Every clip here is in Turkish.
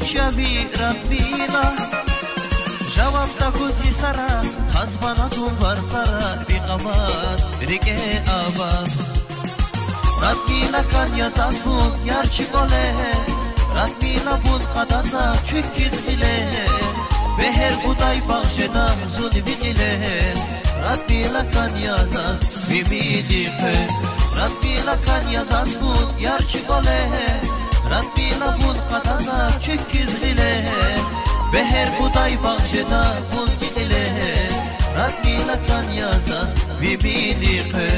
buchavi radmila Javabda kuzi sara Tazbana zulvar sara Biqamat rike abad Radmila kan yazan bun yarçı gole Radmila bun kadasa çükkiz bile Beher buday bahşeda zulmi ile Radmila kan yazan bimili pe Radmila kan yazan bun yarçı gole Radmila bun kadasa çükkiz bile Beher buday bahşeda zulmi ile Radmila kan yazan bimili pe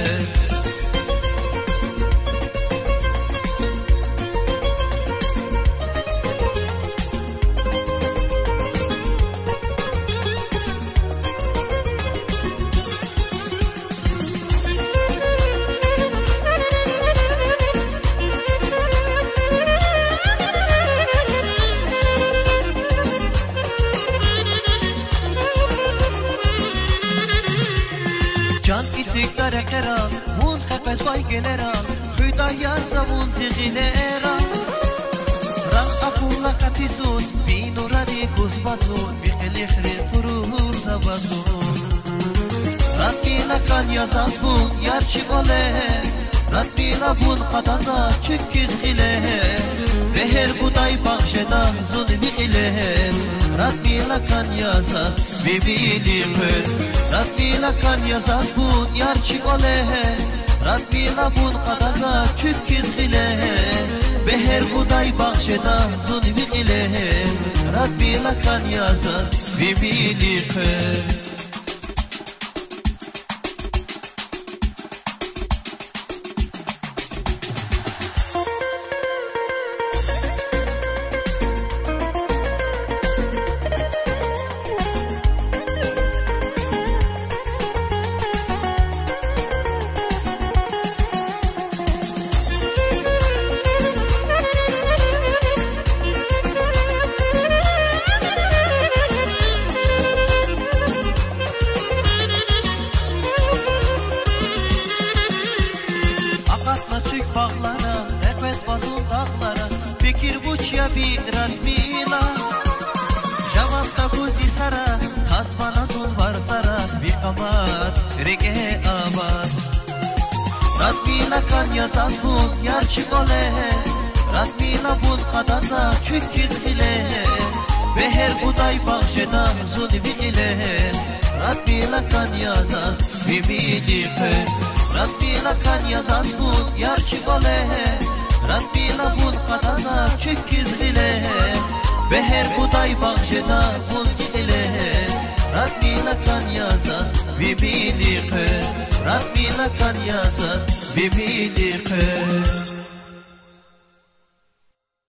Can itikdare keral, mun khapes vay geleral, Khuyda yarza mun zighileral Rang apulla katisun, binurari kuzbazun, Biqili khri furur zabazun Radmila kan yazaz bun yarçı gole Radmila bun khadaza çükkiz gile Beher buday bahşeda zulmi ile Radmila kan yazaz bibili kır Radmila kan yazaz bun yarçı gole Radmila bun khadaza çükkiz gile Beher buday bahşeda zulmi ile Radmila kan yazaz bibili kır Bağlara, nefes bazın dağlara Fikir buçya bir Radmila Javabda kuzi sara Tazbana zulvar sara Biqamat rike abad Radmila kan yazan bun yarçı gole Radmila bun kadasa çükkiz bile Beher buday bahşeda zulmi ile Radmila kan yazan bibili pe Radmila kan yazan bun yarçı gole Radmila bun kadasa çükkiz bile Beher buday bahşeda zulmi ile Radmila kan yazan bibili pe Radmila kan yazan bibili pe